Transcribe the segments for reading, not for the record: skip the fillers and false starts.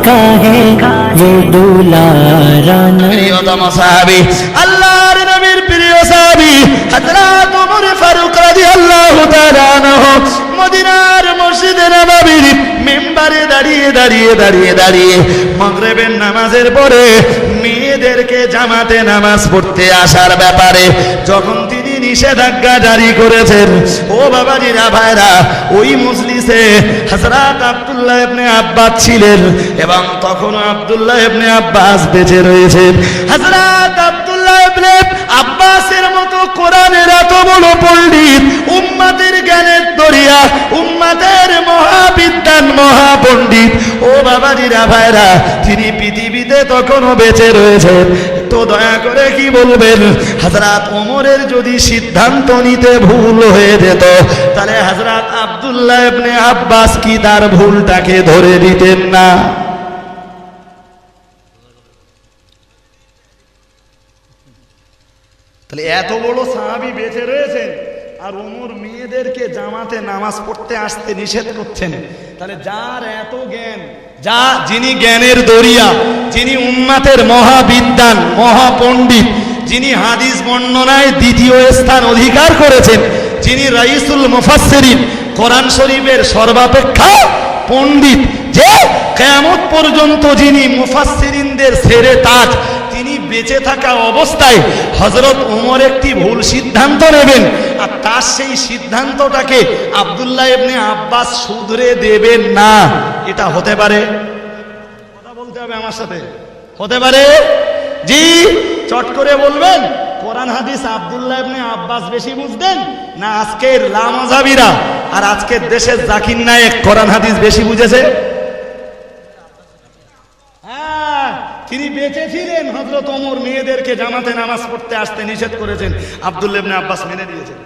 का है वो दुलारा প্রিয়তম সাহাবী আল্লাহর নবীর প্রিয় সাহাবী হযরত ওমর ফারুক রাদিয়াল্লাহু তাআলা আনহু মদিনার মসজিদে নববীর মিম্বারে দাঁড়িয়ে মাগরিবের নামাজের পরে মেয়েদেরকে জামাতে নামাজ পড়তে আসার ব্যাপারে যখন তিনি নিষেধাজ্ঞা জারি করেছেন, ও বাবাজিরা ভাইরা, ওই মজলিসে হযরত আব্দুল্লাহ ইবনে আব্বাস ছিলেন এবং তখনও আব্দুল্লাহ ইবনে আব্বাস বেঁচে রয়েছেন। হযরত আব্দুল্লাহ ইবনে আব্বাসের মতো কোরআনের এত বড় পণ্ডিত, উম্মতের জ্ঞানের দরিয়া, উম্মতের মহাবিদ্বান মহাপণ্ডিত, ও বাবাজিরা ভাইরা, তিনি পৃথিবীতে তখনও বেঁচে রয়েছেন। তো দয়া করে কি বলবেন, হযরত ওমরের যদি সিদ্ধান্ত নিতে ভুল হয়ে যেত তাহলে হযরত আব্দুল্লাহ ইবনে আব্বাস কি তার ভুলটাকে ধরে দিতেন না? তাহলে এত বড় সাহাবী বেঁচে রয়েছেন আর ওমর মেয়েদেরকে জামাতে নামাজ পড়তে আসতে নিষেধ করছেন। তাহলে যার এত জ্ঞান, যিনি জ্ঞানের দরিয়া, যিনি উম্মতের মহাবিদ্বান মহাপণ্ডিত, যিনি হাদিস বর্ণনায় দ্বিতীয় স্থান অধিকার করেছেন, যিনি রাইসুল মুফাসসিরিন, কোরআন শরীফের সর্বাপেক্ষা পণ্ডিত, যে কিয়ামত পর্যন্ত যিনি মুফাসসিরিনদের সেরে তাজ, তিনি বেঁচে থাকা অবস্থায় হযরত ওমর একটি ভুল সিদ্ধান্ত নেবেন আর তার সেই সিদ্ধান্তটাকে আব্দুল্লাহ ইবনে আব্বাস শুধরে দেবেন না, এটা হতে পারে? কথা বলতে হবে আমার সাথে, হতে পারে? জি, চট করে বলবেন। কোরআন হাদিস আব্দুল্লাহ ইবনে আব্বাস বেশি বুঝতেন না আজকের লামাযাবিরা আর আজকের দেশের জাকির নায়েক কোরআন হাদিস বেশি বুঝেছে? তিনি বেঁচে ছিলেন, হযরত ওমর মেয়েদেরকে জামাতে নামাজ পড়তে আসতে নিষেধ করেছেন, আব্দুল্লাহ ইবনে আব্বাস মেনে নিয়েছেন।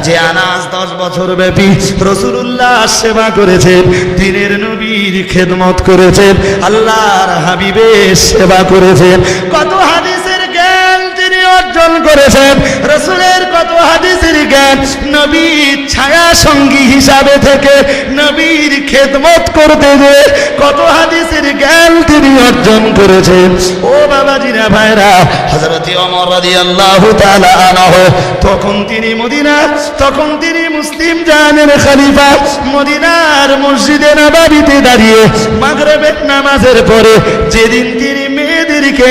যে আনাস 10 বছর ব্যাপী রাসূলুল্লাহ সেবা করেছেন, দ্বীনের নবীর খেদমত করেছেন, আল্লাহর হাবিবের সেবা করেছেন, কত হাদিসের জ্ঞান তিনি অর্জন করেছেন, রাসূলের কত হাদিসের জ্ঞান, নবীর ছায়া সঙ্গী হিসাবে থেকে নবীর খেদমত করতে যে কত হাদিসের জ্ঞান তিনি অর্জন করেছেন। ও বাবাজিরা ভাইরা, হযরত ওমর রাদিয়াল্লাহু তাআলা আনহু তখন তিনি মদিনা, তখন তিনি মুসলিম জাহানের খলিফা, মদিনার মসজিদে নববীতে দাঁড়িয়ে মাগরিবের নামাজের পরে যেদিন তিনি মেয়েদেরকে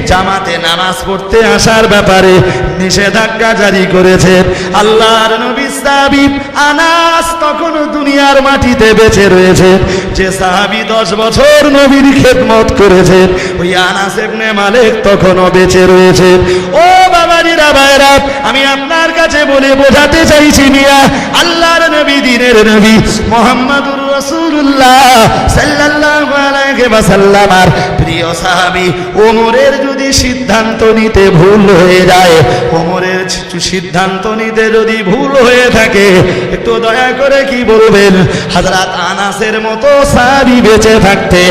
জামাতে নামাজ পড়তে আসার ব্যাপারে নিষেধাজ্ঞা জারি করেছেন, আল্লাহর নবী সাহাবী আনাস তখন দুনিয়ার মাটিতে বেঁচে রয়েছে। যে সাহাবী 10 বছর নবীর খেদমত করেছেন, ওই আনাস ইবনে মালিক তখনও বেঁচে রয়েছে। ও বাবাজিরা ভাইরা, আমি আপনার কাছে বলে বোঝাতে চাইছি, মিয়া আল্লাহর নবী, দ্বীনের নবী মুহাম্মদুর রাসূলুল্লাহ সাল্লাল্লাহু আলাইহি ওয়াসাল্লাম আর প্রিয় সাহাবী ওমরের যদি সিদ্ধান্ত নিতে ভুল হয়ে যায়, ওমরের সিদ্ধান্ত নিতে যদি ভুল হয়ে থাকে, একটু দয়া করে কি বলবেন, হযরত আনাসের মতো সাহাবী বেঁচে থাকতে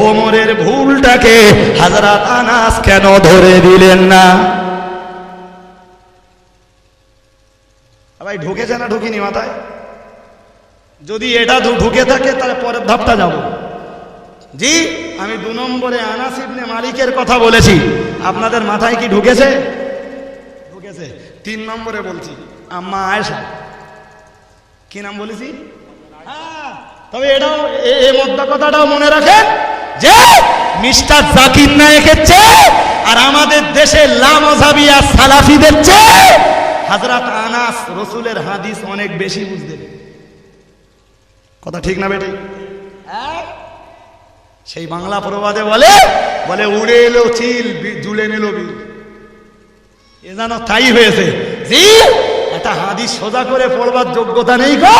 ওমরের ভুলটাকে হযরত আনাস কেন ধরে দিলেন না? ভাই ঢুকেছে না ঢুকিনি মাথায়? যদি এটা ঢুকে থাকে তাহলে পরের ধাপটা যাব। জি, আমি 2 নম্বরে আনাস ইবনে মালিকের কথা বলেছি, আপনাদের মাথায় কি ঢুকেছে? ঢুকেছে। 3 নম্বরে বলছি আম্মা আয়েশা। কি নাম বলেছি? তবে এটাও এই মধ্যে কথাটাও মনে রাখেন যে মিস্টার জাকির নায়েকের চেয়ে আর আমাদের দেশের লামাযাবিয়া সালাফিদের চেয়ে হযরত আনাস রাসূলের হাদিস অনেক বেশি বুঝতেন। কথা ঠিক না বেটি? সেই বাংলা প্রবাদে বলে উড়ে এলো চিল, জুড়ে নিল বিল। এ যেন তাই হয়েছে। জি, একটা হাদিস সোজা করে পড়বার যোগ্যতা নেই গো,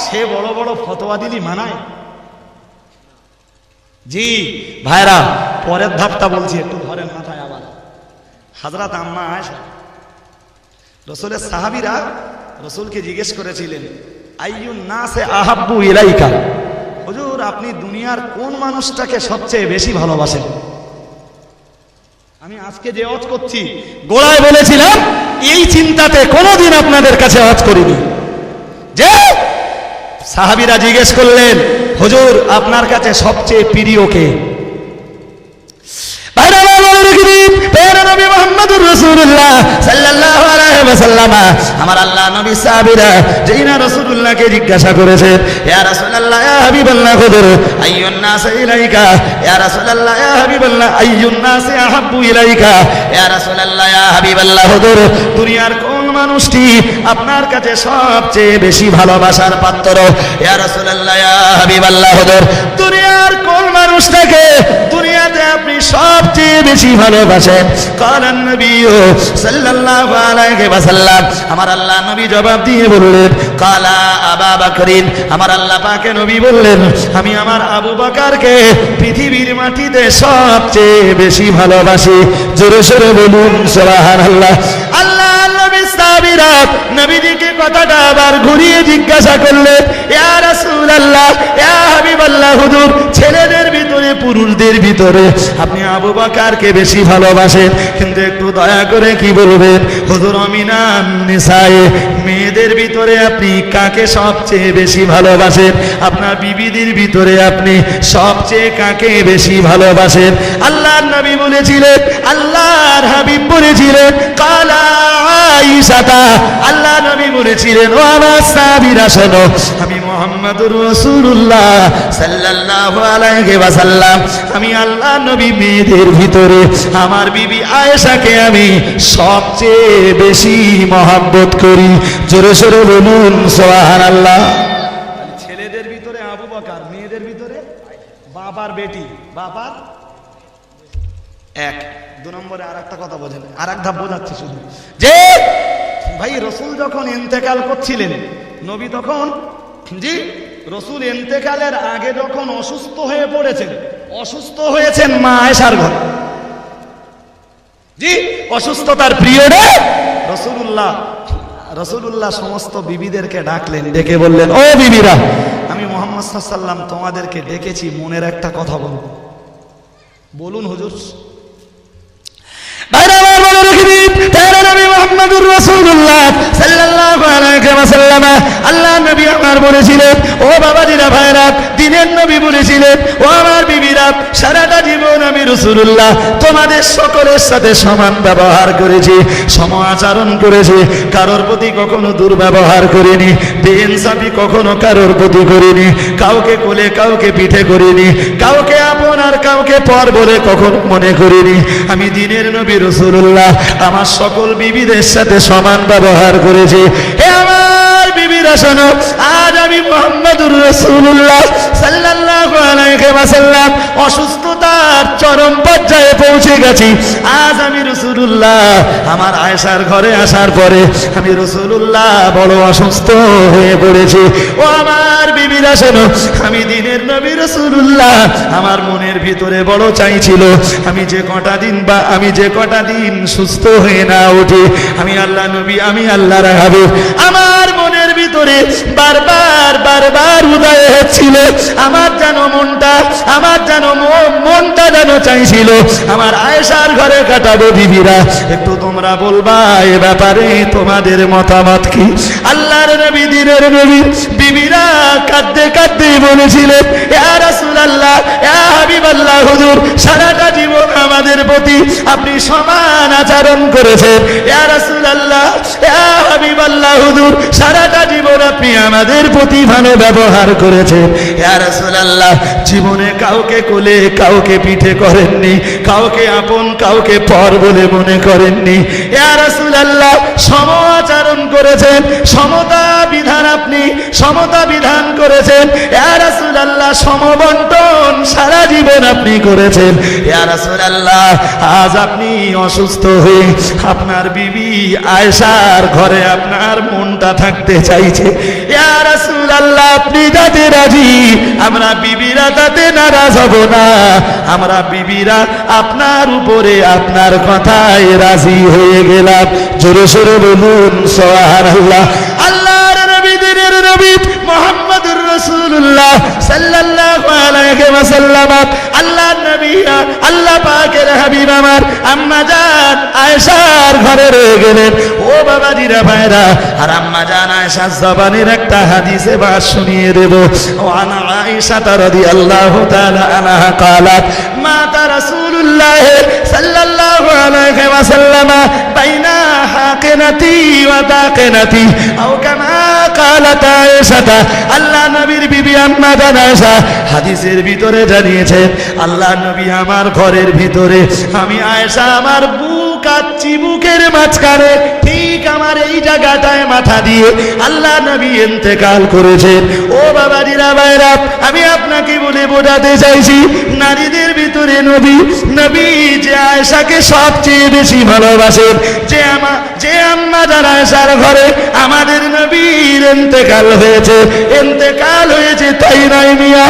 সে বড় বড় ফতোয়া দিলি মানায়। জি ভাইরা, পরের ধাপটা বলছি, একটু ধরেন মাথায়। আবার হযরত আম্মা আয়েশা, রাসূলের সাহাবীরা রাসূলকে জিজ্ঞেস করেছিলেন, আইয়ুন নাসে আহাব্বু ইলাইকা, হুজুর আপনি দুনিয়ার কোন মানুষটাকে সবচেয়ে বেশি ভালোবাসেন? আমি আজকে যে ওয়াজ করছি গোড়ায় বলেছিলাম এই চিন্তাতে কোনোদিন আপনাদের কাছে ওয়াজ করিনি যে সাহাবীরা জিজ্ঞেস করলেন, হুজুর আপনার কাছে সবচেয়ে প্রিয় কে? আমার আল্লাহ নবী সাহাবীরা যেই না রাসূলুল্লাহকে জিজ্ঞাসা করেছে, ইয়া রাসূলুল্লাহ ইয়া হাবিবাল্লাহ হুজুর আইয়ুন নাস ইলাইকা, ইয়া রাসূলুল্লাহ ইয়া হাবিবাল্লাহ আইয়ুন নাস আহাব্বু ইলাইকা, ইয়া রাসূলুল্লাহ ইয়া হাবিবাল্লাহ হুজুর দুনিয়ার কোন মানুষটি আপনার কাছে সবচেয়ে বেশি ভালোবাসার পাত্র? ইয়া রাসূলুল্লাহ ইয়া হাবিবাল্লাহ হুজুর দুনিয়ার কোন মানুষটাকে দুনিয়াতে আপনি সবচেয়ে বেশি ভালোবাসেন? কালান নবী সাল্লাল্লাহু আলাইহি ওয়াসাল্লাম আমার আল্লাহ নবী জবাব দিয়ে বললেন, কালা আবু বকরিন আমার আল্লাহ পাকে নবী বললেন, আমি আমার আবু বকরকে পৃথিবীর মাটিতে সবচেয়ে বেশি ভালোবাসি। জোরে সোরে বলুন সুবহানাল্লাহ। আল্লাহ নবী সাহাবীরা নবীজিকে কথাটা আবার ঘুরিয়ে জিজ্ঞাসা করলেন, ইয়া রাসূলুল্লাহ ইয়া হাবিবাল্লাহ হুজুর ছেলেদের ভিতরে পুরুষদের ভিতরে আপনি আবু বকরকে বেশি ভালোবাসেন, কিন্তু একটু দয়া করে কি বলবেন হুজুর আমিনান নিসায়ে মেয়েদের ভিতরে আপনি কাকে সবচেয়ে বেশি ভালোবাসেন? আপনার বিবিদের ভিতরে আপনি সবচেয়ে কাকে বেশি ভালোবাসেন? আল্লাহর নবী বলেছিলেন, আল্লাহর হাবিব বলেছিলেন কালা আয়েশাতা। আল্লাহ নবী বলেছিলেন, ও আমার সাহাবীরা শোনো, আমি মুহাম্মদুর রাসূলুল্লাহ সাল্লাল্লাহু আলাইহি ওয়াসাল্লাম আমি আল্লাহ নবী মেয়েদের ভিতরে আমার বিবি আয়েশাকে আমি সবচেয়ে বেশি মহব্বত করি। জোরে সোরে বলুন সুবহানাল্লাহ। ছেলেদের ভিতরে আবু বকর, মেয়েদের ভিতরে বাবার বেটি, বাবার এক। দু নম্বরে আর একটা কথা বোঝেন, আর এক ধাপ বোঝাচ্ছি শুধু, যে ভাই রসুল যখন ইন্তেকাল করছিলেন, নবী তখন জি রসুল ইন্তেকালের আগে যখন অসুস্থ হয়ে পড়েছেন, অসুস্থ হয়েছেন মা আয়েশার ঘরে। জি অসুস্থতার পিরিয়ডে রসুলুল্লাহ সমস্ত বিবিদেরকে ডাকলেন, ডেকে বললেন, ও বিবিরা আমি মুহাম্মদ সাল্লাল্লাহু আলাইহি ওয়াসাল্লাম তোমাদেরকে ডেকেছি, মনের একটা কথা বলবো। বলুন হুজুর। আল্লাহ নবী আমার বলেছিলেন, ও বাবাজিরা ভাইরা দিনের নবী বলেছিলেন, ও আমার বিবিরা সারাটা জীবন আমি রাসূলুল্লাহ তোমাদের সকলের সাথে সমান ব্যবহার করেছি, সম আচরণ করেছি, কারোর প্রতি কখনো দুর্ব্যবহার করিনি, বেইনসাফি কখনো কারোর প্রতি করিনি, কাউকে কোলে কাউকে পিঠে করিনি, কাউকে আপন আর কাউকে পর বলে কখনো মনে করিনি। আমি দিনের নবী রাসূলুল্লাহ আমার সকল বিবিদের সাথে সমান ব্যবহার করেছি। হে আমার বিবিরা শোনো, আজ আমি মুহাম্মদুর রাসূলুল্লাহ সাল্লাল্লাহু আলাইহি ওয়াসাল্লাম অসুস্থতার চরম পর্যায়ে পৌঁছে গেছি। আজ আমি রাসূলুল্লাহ আমার আয়েশার ঘরে আসার পরে আমি রাসূলুল্লাহ বড় অসুস্থ হয়ে পড়েছি। ও আমার বিবিরা শোনো, আমি দিনের নবী রাসূলুল্লাহ আমার মনের ভিতরে বড় চাইছিল আমি যে কটা দিন সুস্থ হয়ে না উঠি, আমি আল্লাহ নবী, আমি আল্লাহর হাবিব, আমার মনের ভিতরে বারবার উদয় হচ্ছিল, আমার যেন মনটা যেন চাইছিল আমার আয়েশার ঘরে কাটাবো। বিবিরা একটু তোমরা বলবা এ ব্যাপারে তোমাদের মতামত কি? আল্লাহর নবী দিনের নবী বিবিরা কাঁদতে কাঁদতে বলেছিলেন, ইয়া রাসূলুল্লাহ ইয়া হাবিবাল্লাহ হুজুর সারাটা জীবন আমাদের প্রতি আপনি সমান আচরণ করেছেন, ইয়া রাসূলুল্লাহ ইয়া হাবিবাল্লাহ হুজুর সারাটা জীবন আপনি আমাদের প্রতি ভালো ব্যবহার করেছেন, ইয়া রাসূলুল্লাহ জীবনে কাউকে কোলে কাউকে পিঠে করেননি, কাউকে আপন কাউকে পর বলে মনে করেননি, ইয়া রাসূলুল্লাহ সম আচরণ করেছেন, সমতা বিধান করেছেন, ইয়া রাসূলুল্লাহ সমবন্টন সারা জীবন আপনি করেছেন, ইয়া রাসূলুল্লাহ আজ আপনি অসুস্থ হয়ে আপনার বিবি আয়েশার ঘরে আপনার মনটা থাকতে চাইছে, ইয়া রাসূলুল্লাহ আপনি যাতে রাজি আমরা বিবিরা তাতে নারাজ হব না, আমরা বিবিরা আপনার উপরে আপনার কথায় রাজি হয়ে গেলাম। জোরে সোরে বলুন সুবহানাল্লাহ। আল্লাহর নবী দিনের নবী মুহাম্মদুর রাসূলুল্লাহ সাল্লাল্লাহু আলাইহি ওয়াসাল্লাম আল্লাহর নবী আল্লাহ পাকের হাবিব আমার আম্মা জান আয়েশার ঘরে রয়ে গেলেন। ও বাবাজিরা ভাইরা, আর আম্মা জান আয়েশার জবানের একটা হাদিসে বাস শুনিয়ে দেব। ও আনা আয়েশা রাদিয়াল্লাহু তাআলা আনহা قالت مات رسول الله صلى الله عليه وسلم بين حاقنتي وذاقنتي أو كما قالت عائشة। আল্লাহ নবীর বিবি আম্মা জান আয়েশা হাদিসের ভিতরে জানিয়েছেন, আল্লাহ নবী আমার ঘরের ভিতরে, আমি আয়েশা আমার বুক আর চিবুকের মাঝখানে ঠিক আমার এই জায়গাটায় মাথা দিয়ে আল্লাহ নবী ইন্তেকাল করেছেন। ও বাবাজিরা ভাইরা, আমি আপনাকে বলে বোঝাতে চাইছি, নারীদের ভিতরে নবী যে আয়েশাকে সবচেয়ে বেশি ভালোবাসেন, যে আম্মা জান আয়েশার ঘরে আমাদের নবীর ইন্তেকাল হয়েছে তাই নয় মিয়া,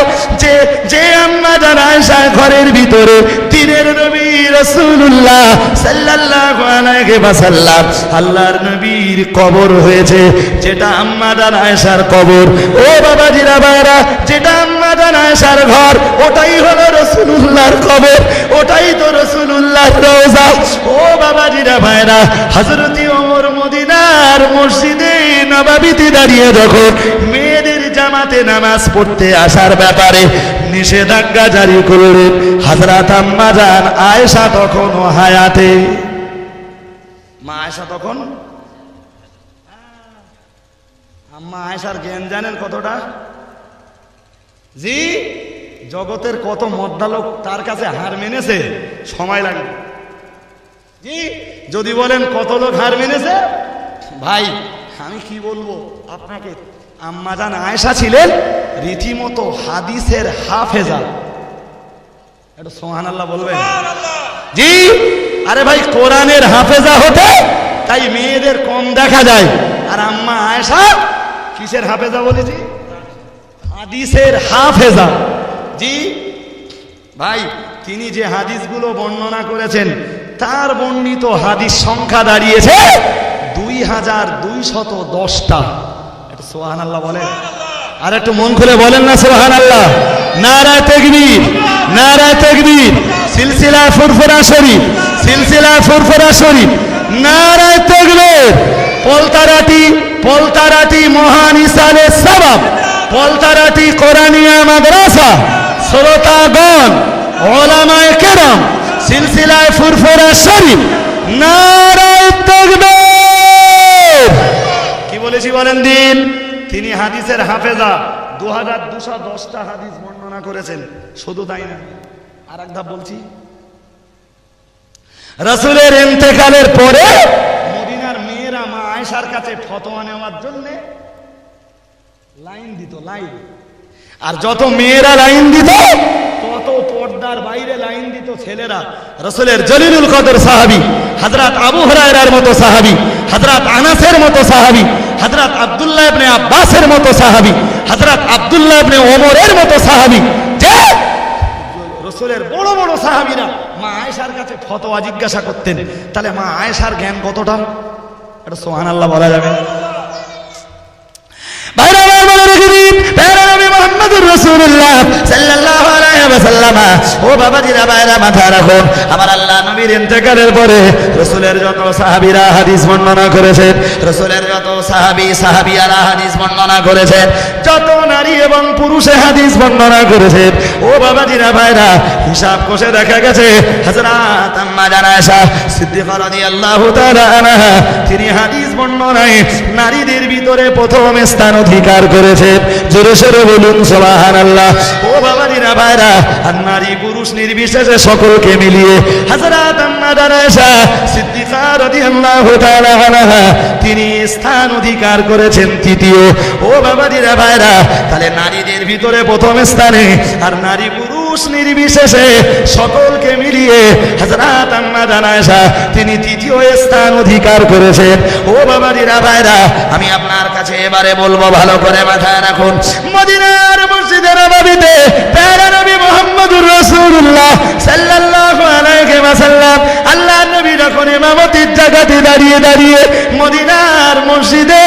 যে আম্মা জান আয়েশার ঘরের ভিতরে দিনের নবী রাসূলুল্লাহ সাল্লাল্লাহু আলাইহি ওয়াসাল্লাম আল্লাহর নবীর কবর হয়েছে, যেটা আম্মা জান আয়েশার কবর। ও বাবাজিরা ভাইরা, যেটা আম্মা জান আয়েশার ঘর, ওটাই হলো রাসূলুল্লাহর কবর, ওটাই তো রাসূলুল্লাহর রওজা। ও বাবাজিরা ভাইরা, হযরত ওমর মদিনার মসজিদে নববীতে দাঁড়িয়ে যখন মেয়েদের জামাতে নামাজ পড়তে আসার ব্যাপারে নিষেধাজ্ঞা জারি করলেন, হযরত আম্মা জান আয়েশা তখন হায়াতে। মা আয়েশা তখন, আম্মা আয়েশার জ্ঞান জানেন কতটা? জি, জগতের কত মদ্দালোক তার কাছে হার মেনেছে, সময় লাগে। জি, যদি বলেন কত লোক হার মেনেছে, ভাই আমি কি বলবো আপনাকে, আম্মা জান আয়েশা ছিলেন রীতিমতো হাদিসের হাফেজা। একটু সুবহানাল্লাহ বলবেন? জি, আরে ভাই কোরআনের হাফেজা হতে তাই মেয়েদের কম দেখা যায়, আর আম্মা আয়েশা কিসের হাফেজা বলেছি? হাদিসের হাফেজা। জি ভাই, তিনি যে হাদিসগুলো বর্ণনা করেছেন তার বর্ণিত হাদিস সংখ্যা দাঁড়িয়েছে 2210টা। একটু সুবহানাল্লাহ বলেন, আর একটু মন খুলে বলেন না সুবহানাল্লাহ। নারায়ে তাকবীর, নারায়ে তাকবীর। সিলসিলা ফুরফুরা শরীফ, সিলসিলা ফুরফুরা শরীফ, নারায়ে তাকবীর। পলতারাটি মহান ইসালে সবাব, পলতারাটি কোরআনিয়া মাদ্রাসা, শ্রোতাগণ, উলামায়ে কেরাম, সিলসিলা ফুরফুরা শরীফ, নারায়ে তাকবীর। কি বলেছি বলেন দিন? তিনি হাদিসের হাফেজা, 2210টা হাদিস বর্ণনা করেছেন। শুধু তাই না, আর এক ধাপ বলছি, রাসূলের ইন্তেকালের পরে মদিনার মেয়েরা মা আয়েশার কাছে ফতোয়া নেওয়ার জন্য লাইন দিত, লাইন। আর যত মেয়েরা লাইন দিত, তত পর্দার বাইরে লাইন দিত ছেলেরা। রাসূলের জলিলুল কদর সাহাবী হযরত আবু হুরায়রার মতো সাহাবী, হযরত আনাসের মতো সাহাবী, হযরত আব্দুল্লাহ ইবনে আব্বাসের মতো সাহাবী, হযরত আব্দুল্লাহ ইবনে ওমরের মতো সাহাবী, যে রাসূলের বড় বড় সাহাবীরা মা আয়েশার কাছে ফতোয়া জিজ্ঞাসা করতেন। তাহলে মা আয়েশার জ্ঞান কতটা? এটা সুবহানাল্লাহ বলা যাবে? বাইরে বলে রেখে দিন, নবী মুহাম্মদুর রাসূলুল্লাহ সাল্লাল্লাহু আলাইহি ওয়াসাল্লাম। ও বাবাজিরা ভাইরা, মাথা রাখুন, আমার আল্লাহ নবীর ইন্তেকালের পরে রাসূলের যত সাহাবীরা হাদিস বর্ণনা করেছেন, রাসূলের যত সাহাবিয়ারা হাদিস বর্ণনা করেছেন, যত নারী এবং পুরুষে হাদিস বর্ণনা করেছেন, ও বাবাজিরা ভাইরা, হিসাব কষে দেখা গেছে হযরত আম্মা জান আয়েশা সিদ্দিকা রাদিয়াল্লাহু তাআলা আনহা, তিনি হাদিস বর্ণনায় নারীদের ভিতরে প্রথম স্থান অধিকার করেছেন। জোরে সোরে বলুন সুবহানাল্লাহ। ও বাবাজিরা ভাইরা, আর নারী পুরুষ নির্বিশেষে সকলকে মিলিয়ে হযরত আম্মা জান আয়েশা সিদ্দিকা রাদিয়াল্লাহু তাআলা আনহা, তিনি স্থান অধিকার করেছেন তৃতীয়। ও বাবাজিরা ভাইরা, তাহলে নারীদের ভিতরে প্রথম স্থানে, আর নারী পুরুষ নির্বিশেষে সকলকে মিলিয়ে হযরত আম্মা জান আয়েশা তিনি তৃতীয় স্থান অধিকার করেছেন। ও বাবাজিরা ভাইরা, আমি আপনার কাছে এবারে বলবো, ভালো করে মাথায় রাখুন, মদিনার মসজিদে নববীতে প্যারা নবী মুহাম্মদুর রাসূলুল্লাহ সাল্লাল্লাহু আলাইহি ওয়াসাল্লাম আল্লাহর নবী যখন ইমামতির জায়গাতে দাঁড়িয়ে মদিনার মসজিদে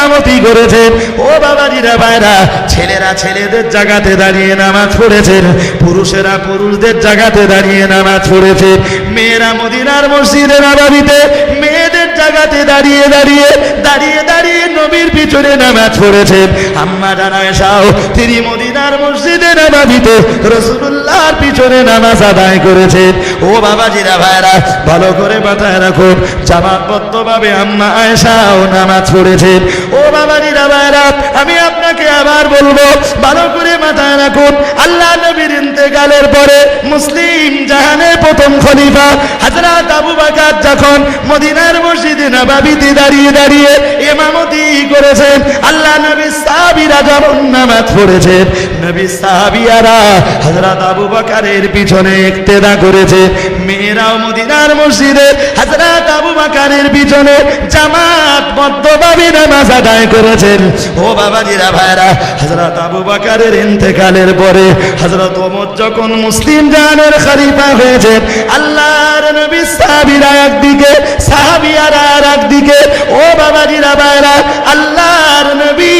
ইমামতি করেছেন। ও বাবাজিরা ভাইরা, ছেলেরা ছেলেদের জায়গাতে দাঁড়িয়ে নামাজ পড়েছেন, পুরুষেরা পুরুষদের জায়গাতে দাঁড়িয়ে নামাজ পড়েছে, মেয়েরা মদিনার মসজিদে নববীতে মেয়েদের জায়গাতে দাঁড়িয়ে দাঁড়িয়ে দাঁড়িয়ে দাঁড়িয়ে নবীর পিছনে নামাজ পড়েছেন। আম্মা জান আয়েশাও তিনি মদিনার মসজিদে নববীতে রাসূলুল্লাহর পিছনে নামাজ আদায় করেছেন। ও বাবাজিরা ভাইরা, ভালো করে মাথায় রাখুন, জামাতবদ্ধভাবে আম্মা আয়েশাও নামাজ পড়েছেন। ও বাবাজিরা ভাইরা, আমি আপনাকে আবার বলবো, ভালো করে মাথায় রাখুন, আল্লাহ নবীর ইন্তেকালের পরে মুসলিম জাহানের প্রথম খলিফা হযরত আবু বকর যখন মদিনার মসজিদে নববীতে দাঁড়িয়ে দাঁড়িয়ে ইমামতি করেছেন, আল্লাহ নবীর সাহাবীরা যখন নামাজ পড়েছেন, নবীর সাহাবীরা হযরত আবু বকরের পিছনে ইক্তেদা করেছে। মেয়েরাও মদিনার মসজিদে হযরত আবু বকরের পিছনে জামাতবদ্ধভাবে নামাজ আদায় করেছেন। ও বাবাজিরা ভাইরা, হযরত আবু বকরের ইন্তেকালের পরে হযরত ওমর যখন মুসলিম জাহানের খলিফা হয়েছেন, আল্লাহর নবীর সাহাবীরা একদিকে, সাহাবীরা আর একদিকে। ও বাবাজিরা ভাইরা, আল্লাহর নবী,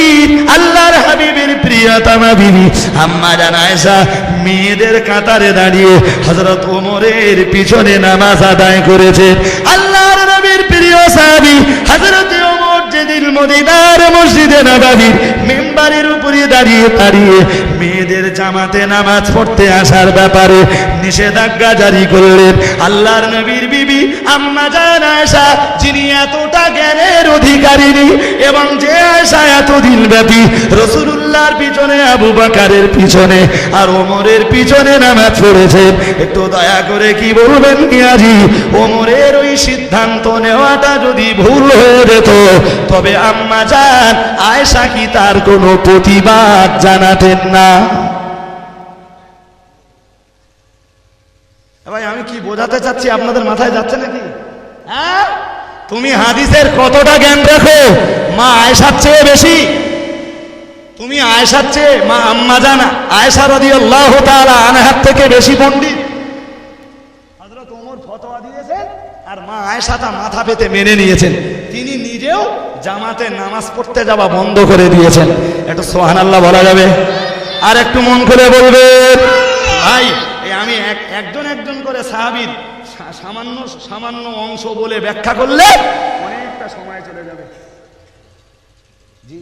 আল্লাহর হাবিবের প্রিয়তমা বিবি আম্মা জান আয়েশা মেয়েদের কাতারে দাঁড়িয়ে হযরত ওমরের পিছনে নামাজ আদায় করেছে। আল্লাহর নবীর প্রিয় সাহাবী হযরত ওমর যেদিন মদিনার মসজিদে নববীর মিম্বারের উপরে দাঁড়িয়ে দাঁড়িয়ে মেয়েদের জামাতে নামাজ পড়তে আসার ব্যাপারে নিষেধাজ্ঞা জারি করলেন, আল্লাহর নবীর বিবি আম্মা জান আয়েশা, যিনি এতটা জ্ঞানের অধিকারিণী এবং যে আয়েশা এতদিন ব্যাপী রাসূলুল্লাহর পিছনে, আবু বকরের পিছনে আর ওমরের পিছনে নামাজ পড়েছেন, একটু দয়া করে কি বলবেন মিয়াজি, ওমরের ওই সিদ্ধান্ত নেওয়াটা যদি ভুল হয়ে যেত, তবে আম্মা জান আয়েশা কি তার কোনো প্রতিবাদ জানাতেন না? ভাই, আমি কি বোঝাতে চাচ্ছি আপনাদের মাথায় যাচ্ছে নাকি? হ্যাঁ, তুমি হাদিসের কতটা জ্ঞান রাখো? মা আয়েশার চেয়ে বেশি? তুমি আয়েশার চেয়ে মা আম্মা জান আয়েশা রাদিয়াল্লাহু তাআলা আনহার থেকে বেশি পণ্ডিত? হযরত ওমর ফতোয়া দিয়েছেন আর মা আয়েশা তা মাথা পেতে মেনে নিয়েছেন। তিনি নিজেও জামাতে নামাজ পড়তে যাওয়া বন্ধ করে দিয়েছেন। একটু সুবহানাল্লাহ বলা যাবে? আর একটু মন খুলে বলবেন। ভাই, আমি একজন একজন করে সাহাবীর সামান্য সামান্য অংশ বলে ব্যাখ্যা করলে অনেকটা সময় চলে যাবে। জি,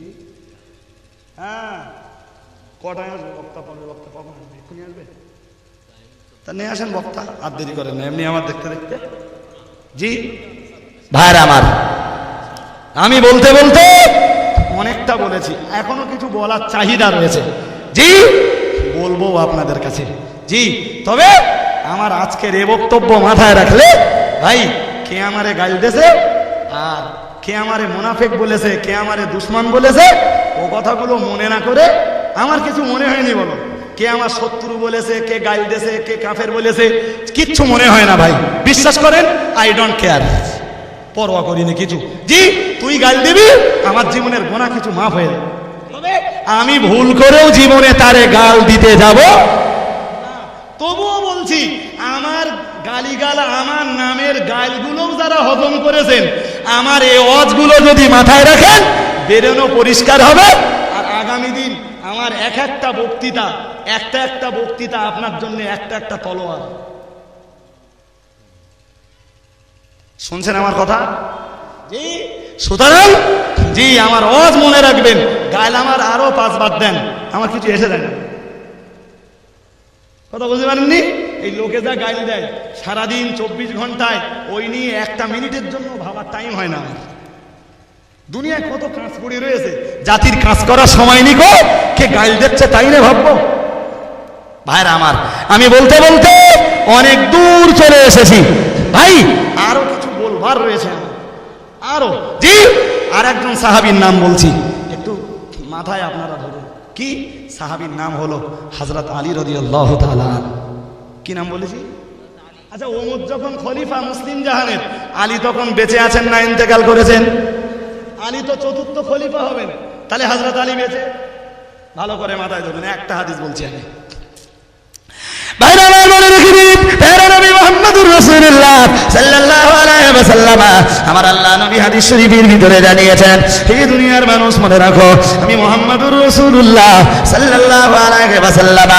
হ্যাঁ, কটায় আসবে বক্তা? পড়বে বক্তা কখন আসবে? এক্ষুনি আসবে? তা নিয়ে আসেন বক্তা, আর দেরি করেন না, এমনি আমার দেখতে দেখতে। জি ভাইরা আমার, আমি বলতে বলতে অনেকটা বলেছি, এখনো কিছু বলার চাহিদা রয়েছে। জি, বলবো আপনাদের কাছে। জি, তবে আমার আজকের এ বক্তব্য মাথায় রাখলে, ভাই, কে আমারে গাল দেছে আর কে আমারে মুনাফিক বলেছে, কে আমারে দুশমন বলেছে, ও কথাগুলো মনে না করে, আমার কিছু মনে হয়নি বলো, কে আমার শত্রু বলেছে, কে গাল দেছে, কে কাফের বলেছে, কিচ্ছু মনে হয় না ভাই, বিশ্বাস করেন, আই ডোন্ট কেয়ার, পরোয়া করিনি কিছু। জি, তুই গাল দিবি, আমার জীবনের গোনা কিছু মাফ হয়ে যাবে, তবে আমি ভুল করেও জীবনে তারে গাল দিতে যাব, তবুও বলছি, আমার গালিগালা, আমার নামের গালগুলো যারা হজম করেছেন, আমার এই ওয়াজগুলো যদি মাথায় রাখেন, বেরোনো পরিষ্কার হবে। আর আগামী দিন আমার একটা বক্তৃতা আপনার জন্য একটা তলোয়ার। শুনছেন আমার কথা? জি, সুতরাং জি, আমার ওয়াজ মনে রাখবেন, গাল আমার আরো 5 বার দেন, আমার কিছু এসে দেন। কথা বুঝতে পারেননি? এই লোকে যা গালি দেয় সারাদিন 24 ঘন্টায়, ওই নিয়ে একটা মিনিটের জন্য ভাবার টাইম হয় না আমার। দুনিয়ায় কত কাজ পড়ে রয়েছে, জাতির কাজ করার সময় নিকো, কে গাল দিচ্ছে তাই না ভাববো? ভাইরা আমার, আমি বলতে বলতে অনেক দূর চলে এসেছি ভাই, আরো কিছু বলবার রয়েছে আরো। জি, আর একজন সাহাবীর নাম বলছি, একটু মাথায় আপনারা ধরুন। কি সাহাবীর নাম হলো হযরত আলী রাদিয়াল্লাহু তাআলা। কি নাম বলেছি? আচ্ছা, ওমর যখন খলিফা মুসলিম জাহানের, আলী তখন বেঁচে আছেন না ইন্তেকাল করেছেন? আলী তো চতুর্থ খলিফা হবেন, তাহলে হযরত আলী বেঁচে? ভালো করে মাথায় ধরুন, একটা হাদিস বলছি আমি। ভাইরা আমার মনে রেখে দিন, প্যারা নবী মুহাম্মদুর রাসূলুল্লাহ সাল্লাল্লাহু আলাইহি ওয়াসাল্লাম, আমার আল্লাহ নবী হাদিস শরীফের ভিতরে জানিয়েছেন, হে দুনিয়ার মানুষ মনে রাখো, আমি মুহাম্মদুর রাসূলুল্লাহ সাল্লাল্লাহু আলাইহি ওয়াসাল্লাম,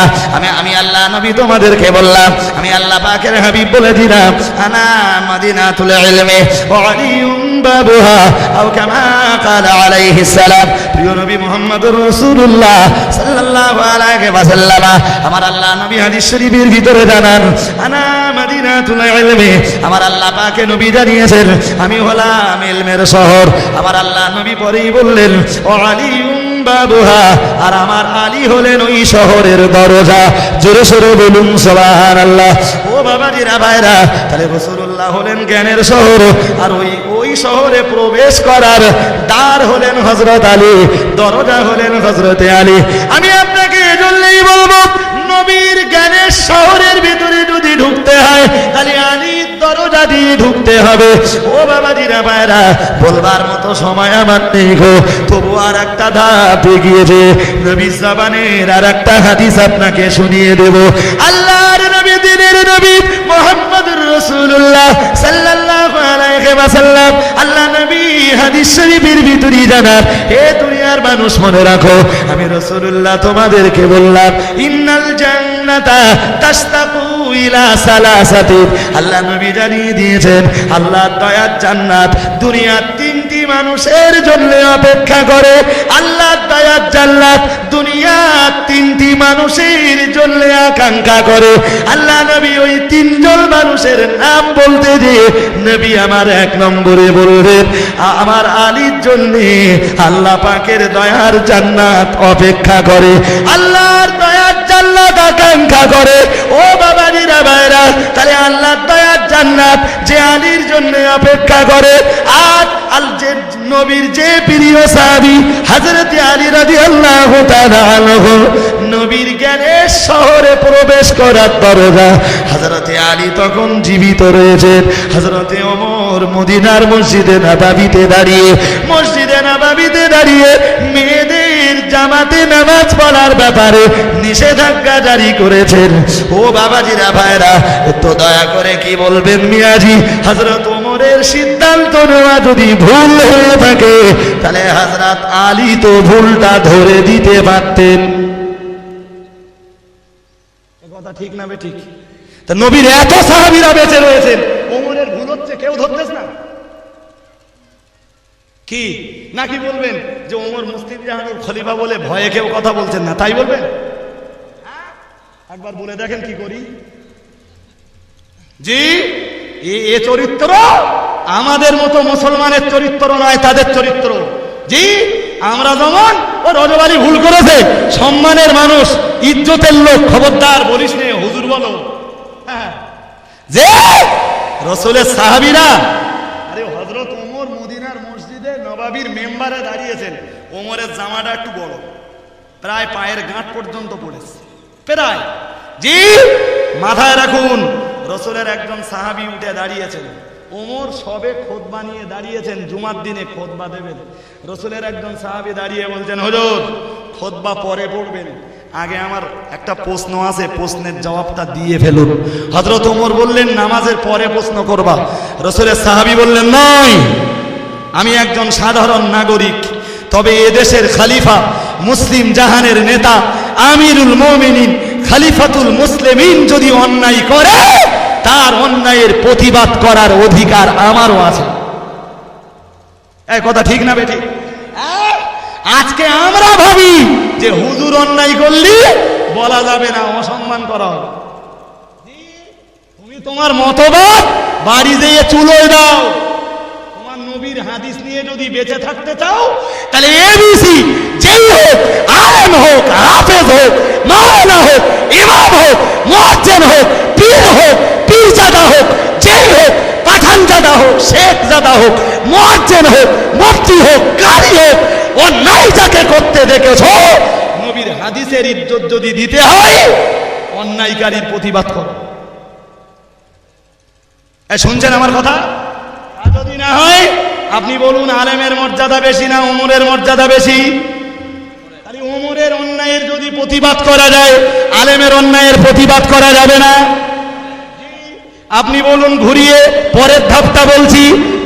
আমি আল্লাহ নবী তোমাদেরকে বললাম, আমি আল্লাহ পাকের হাবিব বলে দিলাম, আনা মদিনাতুল ইলমি ওয়া আলিয়ুম বাবুহা আও কামা ক্বালা আলাইহিস সালাম। প্রিয় নবী মুহাম্মদুর রাসূলুল্লাহ সাল্লাল্লাহু আলাইহি ওয়াসাল্লাম, আমার আল্লাহ নবী হাদিস শরীফের ভিতরে জানান, আনা মদিনাতুল ইলমি, আমার আল্লাহ পাকে নবী জানিয়েছেন আমি হলাম ইলমের শহর। আমার আল্লাহ নবী পরেই বললেন ও আলিয়ুম বাবুহা, আর আমার আলী হলেন ওই শহরের দরজা। জোরে সোরে বলুন সুবহানাল্লাহ। ও বাবাজিরা ভাইরা, তাহলে রাসূলুল্লাহ হলেন জ্ঞানের শহর, আর ওই শহরে প্রবেশ করার দ্বার হলেন হযরত আলী, দরজা হলেন হযরত আলী। আমি আপনাকে এজন্যই বলবো, নবীর জ্ঞানের শহরের ভিতরে যদি ঢুকতে হয় তাহলে আলীর দরজা দিয়ে ঢুকতে হবে। ও বাবাজিরা ভাইরা, বলবার মতো সময় আমার নেই গো, তবু আর একটা ধাপ এগিয়েছে, নবীর জবানের আর একটা হাদিস আপনাকে শুনিয়ে দেব। আল্লাহর নবী, দিনের নবী মুহাম্মদুর রাসূলুল্লাহ সাল্লাল্লাহু আলাইহি ওয়াসাল্লাম, আল্লাহ নবী হাদিস শরীফের ভিতরে জানান, হে দুনিয়ার মানুষ মনে রাখো, আমি রাসূলুল্লাহ তোমাদেরকে বললাম, ইন্নাল জান্নাতা তাশতাকু ইলা সালাসাতি। আল্লাহ নবী জানিয়ে দিয়েছেন, আল্লাহর দয়ার জান্নাত দুনিয়ার তিনটি মানুষের জন্য অপেক্ষা করে। আল্লাহর দয়ার জান্নাত দুনিয়ার তিনটি মানুষের জন্য আকাঙ্ক্ষা করে। আল্লাহ নবী ওই তিনজন মানুষের নাম বলতে দিয়ে নবী আমার এক নম্বরে বললেন, আমার আলীর জন্য আল্লাহ পাকের দয়ার জান্নাত অপেক্ষা করে, আল্লাহর দয়ার জান্নাত আকাঙ্ক্ষা করে। ও বাবাজিরা ভাইরা, তাহলে আল্লাহর দয়ার জান্নাত যে আলীর জন্য অপেক্ষা করে, আর যে নবীর যে প্রিয় সাহাবী হযরত আলী রাদিয়াল্লাহু তাআলা আনহু, নবীর জ্ঞানের শহরে প্রবেশ করার দরজা, হযরত আলী তখন জীবিত রয়েছেন। হযরত ওমর মদিনার মসজিদে নববীতে দাঁড়িয়ে মেয়েদের জামাতে নামাজ পড়ার ব্যাপারে নিষেধাজ্ঞা জারি করেছেন। ও বাবাজিরা ভাইরা, তো দয়া করে কি বলবেন মিয়াজি, হযরত ওমরের সিদ্ধান্ত নেওয়া যদি ভুল হয়ে থাকে, তাহলে হযরত আলী তো ভুলটা ধরে দিতে পারতেন। কথা ঠিক না বেঠিক? তা নবীর এত সাহাবীরা বেঁচে রয়েছেন, ওমরের ভুল হচ্ছে কেউ ধরতেছ না কি? নাকি বলবেন যে ওমর মুসলিম জাহানের খলিফা বলে ভয়ে কেউ কথা বলছেন না, তাই বলবেন? একবার বলে দেখেন কি করি। জি, এ চরিত্র আমাদের মতো মুসলমানের চরিত্র নয়, তাদের চরিত্র। জি, আমরা যেমন ও রজবালি ভুল করেছে, সম্মানের মানুষ, ইজ্জতের লোক, খবরদার বলিস নে, হুজুর বলো। যে রাসূলের সাহাবীরা, আরে হযরত ওমর মদিনার মসজিদে নববীর মেম্বারে দাঁড়িয়েছেন, ওমরের জামাটা একটু বড়, প্রায় পায়ের গাঁট পর্যন্ত পড়েছে, প্রায়। জি, মাথায় রাখুন, রাসূলের একজন সাহাবী উঠে দাঁড়িয়েছেন, ওমর সবে খুতবা নিয়ে দাঁড়িয়েছেন, জুমার দিনে খুতবা দেবেন। রাসূলের একজন সাহাবী দাঁড়িয়ে বলছেন, হুজুর খুতবা পরে পড়বেন, আগে আমার একটা প্রশ্ন আছে, প্রশ্নের জবাবটা দিয়ে ফেলুন। হযরত ওমর বললেন, নামাজের পরে প্রশ্ন করবা। রাসূলের সাহাবী বললেন, নয়, আমি একজন সাধারণ নাগরিক, তবে এদেশের খলিফা, মুসলিম জাহানের নেতা, আমিরুল মুমিনিন, খলিফাতুল মুসলিমিন যদি অন্যায় করে, তার অন্যায়ের প্রতিবাদ করার অধিকার আমারও আছে। এই কথা ঠিক না বেঠিক? আজকে আমরা ভাবি যে হুজুর অন্যায় করলি বলা যাবে না, অসম্মান করা হবে। তুমি তোমার মতবাদ বাড়ি যেয়ে চুলোয় দাও। তোমার নবীর হাদিস নিয়ে যদি বেঁচে থাকতে চাও, তাহলে এবিসি যেই হোক, আলেম হোক, হাফেজ হোক, মাওলানা হোক, ইমাম হোক, মুয়াজ্জিন হোক, পীর হোক, পীরজাদা হোক, যেই হোক, পাঠানজাদা হোক, শেখজাদা হোক, মুয়াজ্জিন হোক, মুফতি হোক, কারি হোক, অন্যায় যাকে করতে দেখেছো, নবীর হাদিসের ইজ্জত যদি দিতে হয়, অন্যায়কারীর প্রতিবাদ করো। শুনছেন আমার কথা? যদি না হয় আপনি বলুন, আলেমের মর্যাদা বেশি না ওমরের মর্যাদা বেশি? ওমরের অন্যায়ের যদি প্রতিবাদ করা যায়, আলেমের অন্যায়ের প্রতিবাদ করা যাবে না? আপনি বলুন ঘুরিয়ে। পরের ধাপটা বলছি,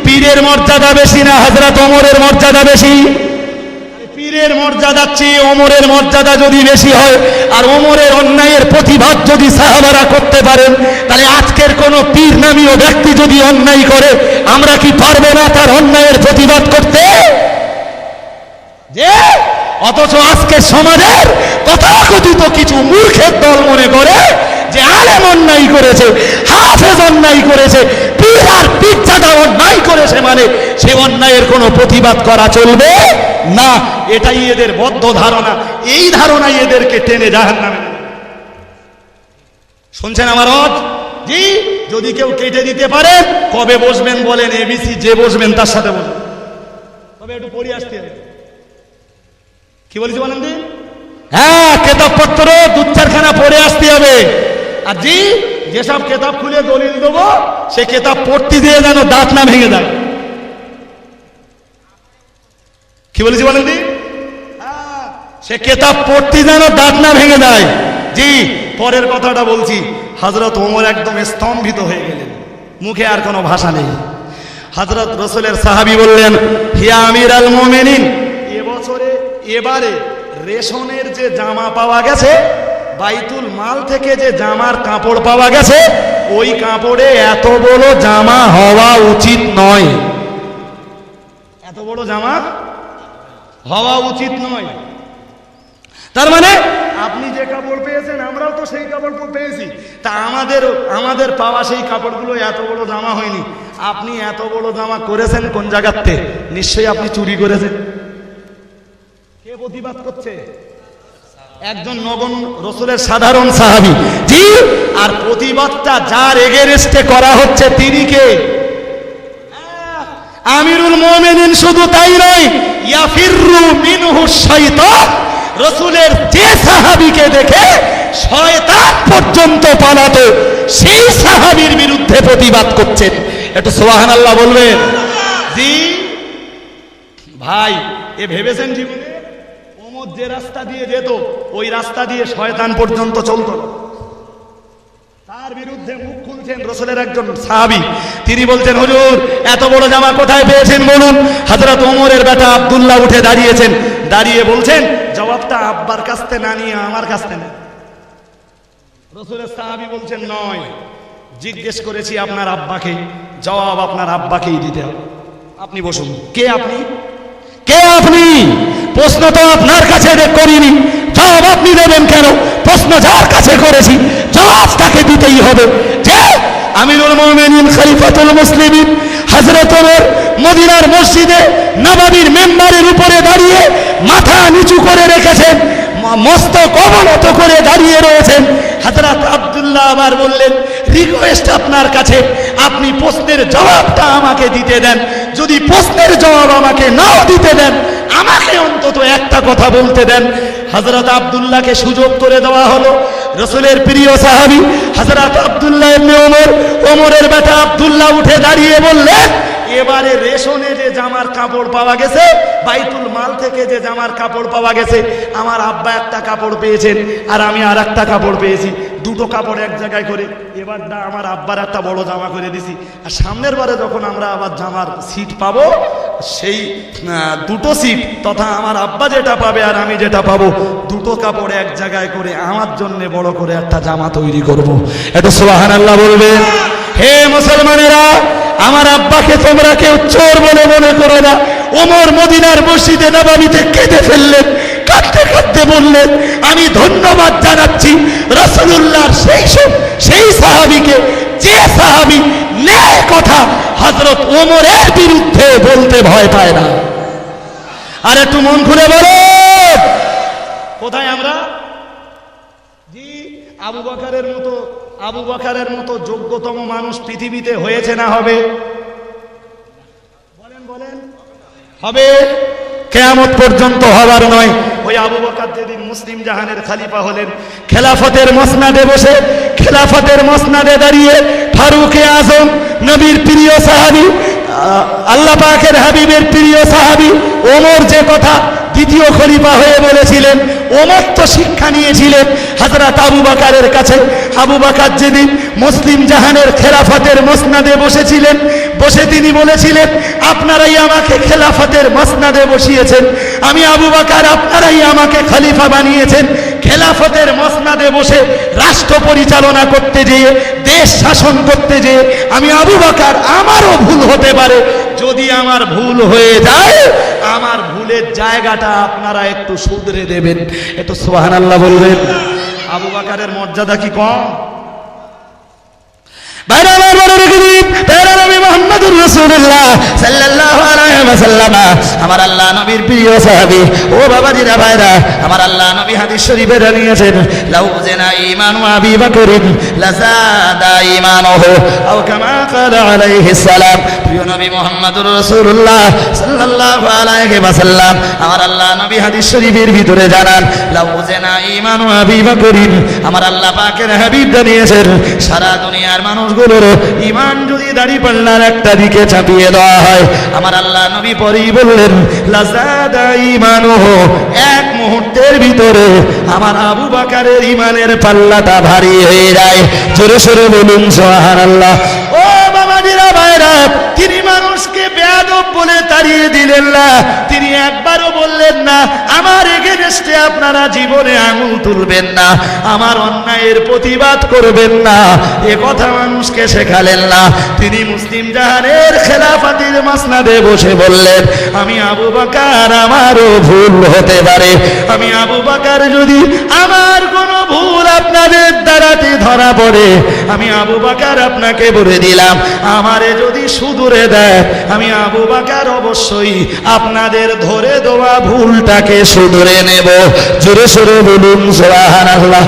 পীরের মর্যাদা বেশি না হযরত ওমরের মর্যাদা বেশি? পীরের মর্যাদার চেয়ে ওমরের মর্যাদা যদি বেশি হয়, আর ওমরের অন্যায়ের প্রতিবাদ যদি সাহাবারা করতে পারেন, তাহলে আজকের কোন পীর নামীয় ব্যক্তি যদি অন্যায় করে, আমরা কি পারবো না তার অন্যায়ের প্রতিবাদ করতে? যে অথচ আজকে সমাজের তথাকথিত কিছু মূর্খের দল মনে করে যে আলেম অন্যায় করেছে, হাফেজ অন্যায় করেছে, পীর আর পীরজাদা অন্যায় করেছে, মানে সে অন্যায়ের কোনো প্রতিবাদ করা চলবে না। এটাই এদের বদ্ধ ধারণা। এই ধারণাই এদেরকে টেনে জাহান্নামে। শুনছেন আমার রব? জি, যদি কেউ কেটে দিতে পারে, কবে বসবেন বলেন? এবিসি যে বসবেন তার সাথে বসবেন। তবে একটু পড়ে আসতে হবে। কি বলেছি বলেন দি? হ্যাঁ, কেতাবপত্র দু চারখানা পড়ে আসতে হবে। আর জি, যেসব কেতাব খুলে দলিল দেবো, সে কেতাব পড়তে দিয়ে যেন দাঁত না ভেঙে যায়। কি বলেছি বলেন দি? সে কেতাব পড়তে যেন দাঁত না ভেঙে যায়। জি, পরের কথাটা বলছি। হযরত ওমর একদম স্তম্ভিত হয়ে গেলেন, মুখে আর কোনো ভাষা নেই। হযরত রাসূলের সাহাবী বললেন, হে আমিরুল মুমিনিন, এবারে রেশনের যে জামা পাওয়া গেছে, বাইতুল মাল থেকে যে জামার কাপড় পাওয়া গেছে, ওই কাপড়ে এত বড় জামা হওয়া উচিত নয়। এত বড় জামা হওয়া উচিত নয়। তার মানে আপনি যে কাপড় পেয়েছেন, আমরাও তো সেই কাপড় পেয়েছি, তা আমাদের পাওয়া সেই কাপড়গুলো এত বড় জামা হয়নি। আপনি এত বড় জামা করেছেন কোন জায়গাতে? নিশ্চয়ই আপনি চুরি করেছেন। কে প্রতিবাদ করছে? একজন নগণ রাসূলের সাধারণ সাহাবী। জি, আর প্রতিবাদটা যার এগেইনস্টে করা হচ্ছে তিনি কে? আমিরুল মুমিনিন। শুধু তাই নয়, ইয়াফিরু মিনহু শাইতান। রাসূলের যে সাহাবীকে দেখে শয়তান পর্যন্ত পালাতো, সেই সাহাবীর বিরুদ্ধে প্রতিবাদ করছেন। একটু সুবহানাল্লাহ বলবেন? জি ভাই, এ ভেবেছেন জীবনে ওমর যে রাস্তা দিয়ে যেত, ওই রাস্তা দিয়ে শয়তান পর্যন্ত চলত? তার বিরুদ্ধে মুখ খুলছেন রাসূলের একজন সাহাবী। তিনি বলছেন, হুজুর এত বড় জামা কোথায় পেয়েছেন বলুন? হযরত ওমরের বেটা আব্দুল্লাহ উঠে দাঁড়িয়েছেন, দাঁড়িয়ে বলছেন, জবাবটা আব্বার কাছ থেকে না নিয়ে আমার কাছ থেকে নেন। রাসূলের সাহাবী বলছেন, নয়, জিজ্ঞেস করেছি আপনার আব্বাকে, জবাব আপনার আব্বাকেই দিতে হবে। আপনি বসুন। কে আপনি? কে আপনি? প্রশ্ন তো আপনার কাছে করিনি, জবাব আপনি দেবেন কেন? প্রশ্ন যার কাছে করেছি, জবাব তাকে দিতেই হবে। যে আমিরুল মুমিনিন খলিফাতুল মুসলিমিন হযরত ওমর মদিনার মসজিদে নববীর মেম্বারের উপরে দাঁড়িয়ে মাথা নিচু করে রেখেছেন, মস্তক অবনত করে দাঁড়িয়ে রয়েছেন। হযরত আব্দুল্লাহ আবার বললেন, রিকোয়েস্ট আপনার কাছে, আপনি প্রশ্নের জবাবটা আমাকে দিতে দেন। যদি প্রশ্নের জবাব আমাকে নাও দিতে দেন, আমাকে অন্তত একটা কথা বলতে দেন। হযরত আব্দুল্লাহকে সুযোগ করে দেওয়া হলো। রাসূলের প্রিয় সাহাবী হযরত আব্দুল্লাহ ইবনে ওমর, ওমরের বেটা আব্দুল্লাহ উঠে দাঁড়িয়ে বললেন, এবারে রেশনে যে জামার কাপড় পাওয়া গেছে, বাইতুল মাল থেকে যে জামার কাপড় পাওয়া গেছে, আমার আব্বা একটা কাপড় পেয়েছেন আর আমি আর একটা কাপড় পেয়েছি, দুটো কাপড় এক জায়গায় করে এবারটা আমার আব্বার একটা বড় জামা করে দিছি। আর সামনের বারে যখন আমরা আবার জামার সিট পাবো, সেই দুটো সিট তথা আমার আব্বা যেটা পাবে আর আমি যেটা পাবো, দুটো কাপড় এক জায়গায় করে আমার জন্য বড় করে একটা জামা তৈরি করব। একটু সুবহানাল্লাহ বলবেন? হে মুসলমানেরা, আমার আব্বাকে তোমরা কেউ চোর বলে মনে করো না। ওমর মদিনার মসজিদে নববীতে কেঁদে ফেললেন, কাঁদতে কাঁদতে বললেন, আমি ধন্যবাদ জানাচ্ছি রাসূলুল্লাহর সেই সাহাবীকে, যে সাহাবী ন্যায় কথা হযরত ওমরের বিরুদ্ধে বলতে ভয় পায় না। আর একটু মন খুলে বলো, কোথায় আমরা? জি, আবু বকরের মতো যোগ্যতম মানুষ পৃথিবীতে হয়েছে না হবে? বলেন হবে? কিয়ামত পর্যন্ত হবার নয়। ওই আবু বকর যেদিন মুসলিম জাহানের খলিফা হলেন, খেলাফতের মসনাদে বসে, খেলাফতের মসনাদে দাঁড়িয়ে ফারুকে আজম, নবীর প্রিয় সাহাবী, আল্লাহ পাকের হাবিবের প্রিয় সাহাবী ওমর যে কথা দ্বিতীয় খলিফা হয়ে বলেছিলেন, ওমর তো শিক্ষা নিয়েছিলেন হযরত আবু বকরের কাছে। আবু বকর যেদিন মুসলিম জাহানের খেলাফতের মসনদে বসেছিলেন, বসে তিনি বলেছিলেন, আপনারাই আমাকে খেলাফতের মসনদে বসিয়েছেন, আমি আবু বকর, আপনারাই আমাকে খলিফা বানিয়েছেন। খেলাফতের মসনদে বসে রাষ্ট্র পরিচালনা করতে যেয়ে, দেশ শাসন করতে যেয়ে আমি আবু বকর, আমারও ভুল হতে পারে, যদি আমার ভুল হয়ে যায় আমার ভুলের জায়গাটা আপনারা একটু শুধরে দেবেন। একটু সুবহানাল্লাহ বলবেন। আবু বকরের মর্যাদা কি কম? আমার আল্লাহ নবীর প্রিয় সাহাবী, ও বাবাজিরা ভাইরা, আমার আল্লাহ নবী হাদিস শরীফে জানিয়েছেন, লাউ জানা ঈমানু আবী বকরিন লাযাদা ঈমানুহু আও কামা ক্বালা আলাইহিস সালাম। প্রিয় নবী মুহাম্মদুর রাসূলুল্লাহ সাল্লাল্লাহু আলাইহি ওয়াসাল্লাম আমার আল্লাহ নবী হাদিস শরীফের ভিতরে জানান, লাউ জানা ঈমানু আবী বকরিন, আমার আল্লাহ পাকের হাবিব জানিয়েছেন, সারা দুনিয়ার মানুষগুলোর ঈমান যদি দাড়িপাল্লার একটা দিকে চাপিয়ে দেওয়া হয়, আমার আল্লাহ নবী পরেই বললেন, লাযাদা ঈমানুহু, এক মুহূর্তের ভিতরে আমার আবু বকরের ঈমানের পাল্লাটা ভারী হয়ে যায়। জোরে সোরে বলুন সুবহানাল্লাহ। ও বাবাজিরা ভাইরা, তিনি মানুষকে বেয়াদব বলে তাড়িয়ে দিলেন না, তিনি একবারও বললেন না আমার এগেনস্টে আপনারা জীবনে আঙুল তুলবেন না, আমার অন্যায়ের প্রতিবাদ করবেন না, এ কথা মানুষকে শেখালেন না। তিনি মুসলিম জাহানের খেলাফতের মসনদে বসে বললেন, আমি আবু বকর, আমারও ভুল হতে পারে, আমি আবু বকর, যদি আমার কোনো ভুল আপনাদের দ্বারাতে ধরা পড়ে, আমি আবু বকর আপনাকে বলে দিলাম, আমারে যদি শুধরে দেয়, আমি আবু বকর অবশ্যই আপনাদের ধরে দেওয়া ভুলটাকে শুধরে নেব। জোরে সোরে বলুন সুবহানাল্লাহ।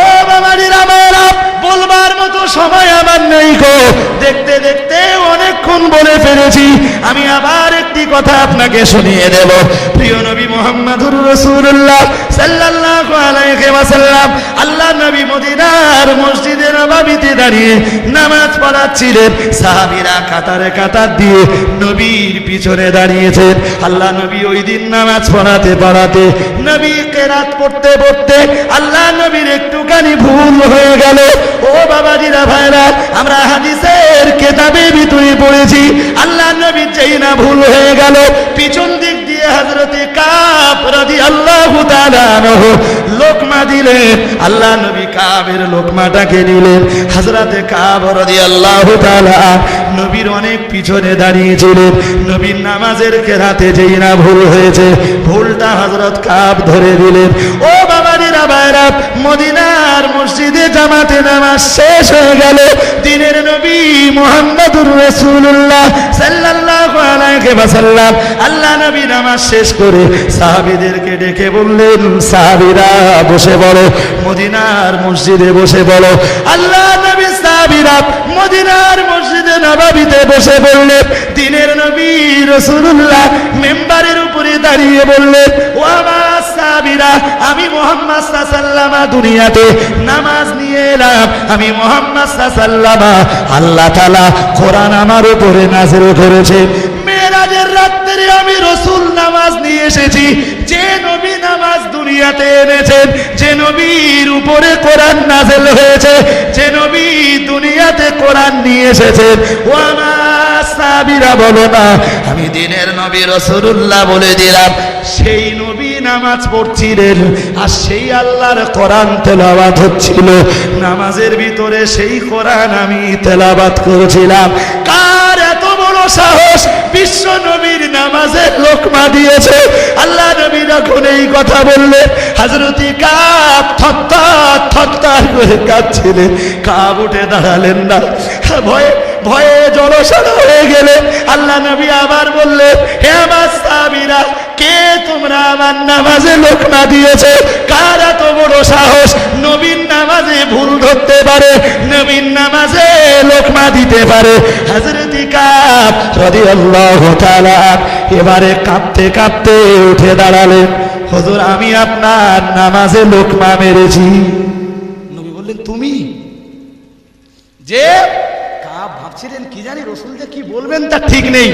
ও বাবাজিরা ভাইরা, বলবার মতো সময় আমার নেই গো, দেখতে দেখতে অনেকক্ষণ বলে ফেলেছি, আমি আবার একটি কথা আপনাকে শুনিয়ে দেব। প্রিয় নবী মুহাম্মদুর রাসূলুল্লাহ সাল্লাল্লাহু আলাইহি ওয়াসাল্লাম আল্লাহ নবী মদিনার মসজিদে নববীতে দাঁড়িয়ে নামাজ পড়াচ্ছিলেন, সাহাবীরা কাতারে কাতার দিয়ে নবীর পিছনে দাঁড়িয়েছেন। আল্লাহ নবী ওই দিন নামাজ পড়াতে পড়াতে, নবী কেরাত পড়তে পড়তে আল্লাহ নবীর একটুখানি ভুল হয়ে গেল। ও বাবাজিরা ভাইরা, আমরা হাদিসের কেতাবে ভিতরে পড়েছি, আল্লাহ নবীর যেই না ভুল হয়ে গেল, পিছন দিক দিয়ে হযরতে কাব রাদিয়াল্লাহু তাআলা আনহু লোকমা দিলেন। আল্লাহ নবী কাবের লোকমাটাকে নিলেন। হযরতে কাব রাদিয়াল্লাহু তাআলা নবীর অনেক পিছনে দাঁড়িয়েছিলেন। নবীর নামাজের কেরাতে যেই না ভুল হয়েছে, ভুলটা হযরত কাব ধরে দিলেন। ও বাবাজিরা ভাইরা, মদিনার মসজিদে জামাতে নামাজ শেষ হয়ে গেল। দিনের নবী মুহাম্মদুর রাসূলুল্লাহ সাল্লাল্লাহু আলাইহি ওয়াসাল্লাম আল্লাহ নবী নামাজ শেষ করে সাহাবীদেরকে ডেকে বললেন, সাহাবীরা বসে পড়ো, মদিনার মসজিদে বসে পড়ো। আল্লাহ নবী সাহাবীরা মদিনার মসজিদে নববীতে বসে পড়লেন। দিনের নবী রাসূলুল্লাহ মিম্বারের উপরে দাঁড়িয়ে বললেন, ও আমার সাহাবীরা, আমি মুহাম্মদ সাল্লাল্লাহু আলাইহি ওয়াসাল্লাম দুনিয়াতে নামাজ নিয়ে এলাম, আমি মুহাম্মদ সাল্লাল্লাহু আলাইহি ওয়াসাল্লাম, আল্লাহ তাআলা কোরআন আমার উপরে নাযিল করেছে। মেরাজের রাত্রে আমি রাসূল নামাজ নিয়ে এসেছি। যে নবী নামাজ দুনিয়াতে এনেছেন, যে নবীর উপরে কোরআন নাযিল হয়েছে, যে নবী দুনিয়াতে কোরআন নিয়ে এসেছেন, ও আমার সাহাবীরা বলো না, আমি দিনের নবী রাসূলুল্লাহ বলে দিলাম, সেই নবী নামাজ পড়ছিলেন আর সেই আল্লাহর কোরআন তেলাওয়াত হচ্ছিল। নামাজের ভিতরে সেই কোরআন আমি তেলাওয়াত করেছিলাম। কার এত বড় সাহস বিশ্ব নবীর নামাজে লোকমা দিয়েছে? আল্লাহ নবী যখন এই কথা বললেন, হযরতে কাব থরথর থরথর করে কাঁপছিলেন। কাব উঠে দাঁড়ালেন না, ভয়ে ভয়ে জড়সড় হয়ে গেলে আল্লাহ নবী আবার বললেন, হে আমার সাহাবীরা, কে তোমরা আমার নামাজে লোকমা দিয়েছে? কার এত বড় সাহস নবীর নামাজে ভুল ধরতে পারে, নবীর নামাজে লোকমা দিতে পারে? হযরতে কাব রাদিয়াল্লাহু তাআলা এবারে কাঁপতে কাঁপতে উঠে দাঁড়ালেন, হুজুর, আমি আপনার নামাজে লোকমা মেরেছি। নবী বললেন, তুমি? যে কাব ভাবছিলেন কি জানি রসুল যে কি বলবেন তা ঠিক নেই।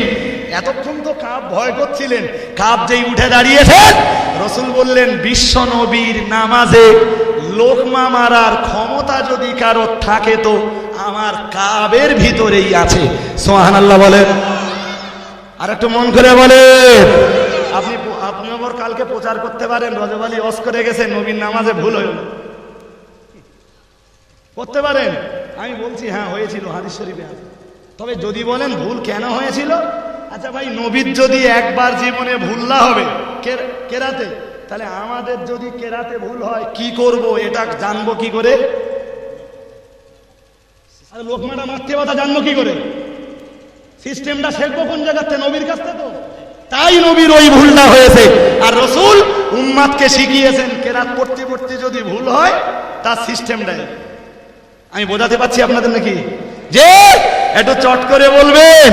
এতক্ষণ তো কাব ভয় করছিলেন, কাব যেই উঠে দাঁড়িয়েছেন রসুল বললেন বিশ্ব নবীর নামাজে লোকমা মারার ক্ষমতা যদি কারো থাকে তো আমার কাবের ভিতরেই আছে। সুবহানাল্লাহ বলেন। আর একটু মন করে বলেন। আপনি আবার কালকে প্রচার করতে পারেন রজব আলী ওয়াজ করে গেছে নবীর নামাজে ভুল হলো, করতে পারেন। আমি বলছি হ্যাঁ হয়েছিল, হাদিস শরীফে আছে। তবে যদি বলেন ভুল কেন হয়েছিল, আচ্ছা ভাই নবীর যদি একবার জীবনে ভুল না হবে কেরাতে, তাহলে আমাদের যদি কেরাতে ভুল হয় কি করব এটা জানবো কি করে? আর লোকমাটা মারতে কথা জানবো কি করে? সিস্টেমটা শিখবো কোন জায়গাতে? নবীর কাছ থেকে। তো তাই নবীর ওই ভুলটা হয়েছে। আর রসুল উম্মাদকে শিখিয়েছেন কেরাত পড়তে পড়তে যদি ভুল হয় তার সিস্টেমটাই। আমি বোঝাতে পারছি আপনাদের নাকি? যে একটু চট করে বলবেন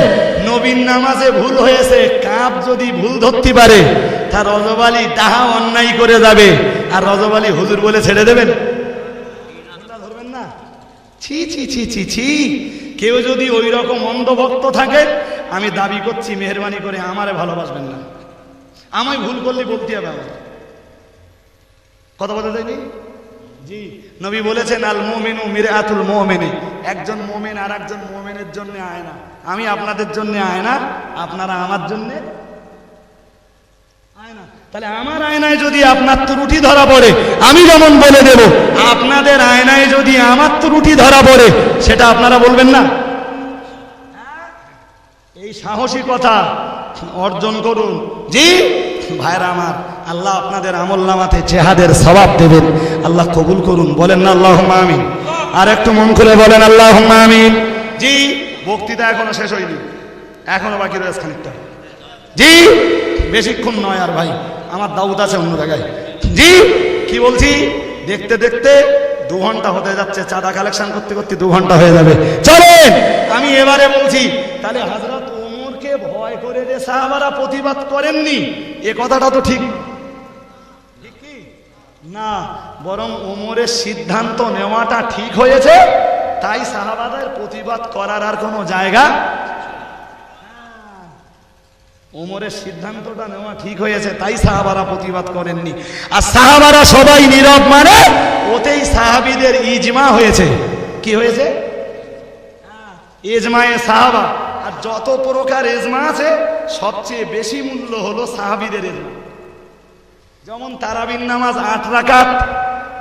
নবীর নামাজে ভুল হয়েছে। কাব যদি ভুল ধরতে পারে তা রজব আলী তাহা অন্যায় করে যাবে, আর রজব আলী হুজুর বলে ছেড়ে দেবেন? ধরবেন না? ছি ছি ছি ছি ছি। কেউ যদি ওই রকম অন্ধভক্ত থাকে, আমি দাবি করছি মেহেরবানি করে আমারে ভালোবাসবেন না। আমায় ভুল করলে বলতে হবে আমার। কথা বলতে যায়নি? জি, নবী বলেছেন আল মুমিনু মিরআতুল মুমিনি, একজন মুমিন আর একজন মুমিনের জন্য আয়না। আমি আপনাদের জন্য আয়না, আপনারা আমার জন্য আয়না। তাহলে আমার আয়নায় যদি আপনার ত্রুটি ধরা পড়ে আমি যেমন বলে দেব, আপনাদের আয়নায় যদি আমার ত্রুটি ধরা পড়ে সেটা আপনারা বলবেন না? এই সাহসিকতা অর্জন করুন। জি ভাইরা আমার, আল্লাহ আপনাদের আমলনামাতে জিহাদের সওয়াব দেবেন, আল্লাহ কবুল করুন। বলেন না আল্লাহুম্মা আমিন। আর একটু মন খুলে বলেন আল্লাহুম্মা আমিন। জি বক্তৃতা এখনো শেষ হয়নি, এখনো বাকি রয়েছে খানিকটা। জি বেশিক্ষণ নয় আর ভাই, আমার দাউদ আছে অন্য জায়গায়। জি কি বলছি, দেখতে দেখতে 2 ঘন্টা হতে যাচ্ছে, চাঁদা কালেকশন করতে করতে 2 ঘন্টা হয়ে যাবে। চলেন আমি এবারে বলছি, তাহলে হযরত ওমরকে ভয় করে যে সাহাবারা প্রতিবাদ করেননি, এ কথাটা তো ঠিক কি না? বরং ওমরের সিদ্ধান্ত নেওয়াটা ঠিক হয়েছে, তাই সাহাবাদের প্রতিবাদ করার আর কোনো জায়গা। ওমরের সিদ্ধান্তটা নেওয়া ঠিক হয়েছে, তাই সাহাবারা প্রতিবাদ করেননি। আর সাহাবারা সবাই নীরব মানে ওতেই সাহাবীদের ইজমা হয়েছে। কি হয়েছে? ইজমায়ে সাহাবা। আর যত প্রকার ইজমা আছে সবচেয়ে বেশি মূল্য হলো সাহাবীদের ইজমা। যেমন তারাবির নামাজ 8 রাকাত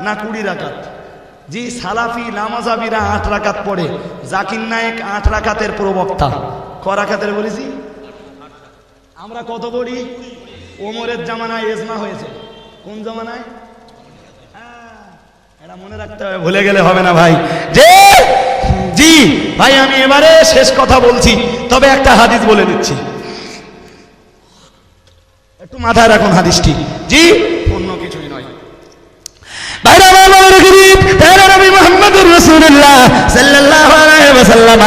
না 20 রাকাত? জি সালাফি নামাজাবিরা 8 রাকাত পড়ে। জাকির নায়েক 8 রাকাতের প্রবক্তা। ক রাকাতের বলেছি? আমরা কত পড়ি? ওমরের জামানায় ইজমা হয়েছে। কোন জামানায়? এটা মনে রাখতে হবে, ভুলে গেলে হবে না ভাই। যে জি ভাই আমি এবারে শেষ কথা বলছি, তবে একটা হাদিস বলে দিচ্ছি, একটু মাথায় রাখুন হাদিসটি। জি অন্য কিছুই নয়। ভাইরা আমার রেখে দিন, তাহলে নবী মুহাম্মদুর রাসূলুল্লাহ সাল্লাল্লাহু আলাইহি ওয়াসাল্লাম,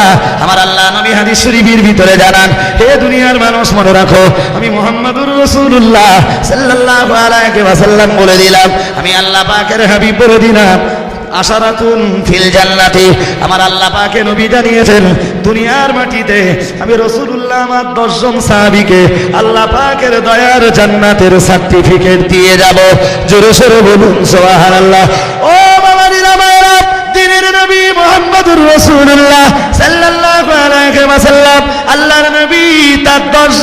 আমার আল্লাহ নবী হাদিস শরীফের ভিতরে জানান, হে দুনিয়ার মানুষ মনে রাখো, আমি মুহাম্মদুর রাসূলুল্লাহ সাল্লাল্লাহু আলাইহি ওয়াসাল্লাম বলে দিলাম, আমি আল্লাহ পাকের হাবিব বলে দিলাম, আশারাতুন ফিল জান্নাতি, আমার আল্লাহ পাকে নবী জানিয়েছেন দুনিয়ার মাটিতে আমি রাসূলুল্লাহ আমার 10 জন সাহাবীকে আল্লাহ পাকের দয়ার জান্নাতের সার্টিফিকেট দিয়ে যাব। জোরে সোরে বলুন সুবহানাল্লাহ। ও বাবাজিরা মায়েরা, দিনের নবী মুহাম্মদুর রাসূলুল্লাহ সাল্লাল্লাহু আলাইহি ওয়াসাল্লাম আল্লাহর নবী তার 10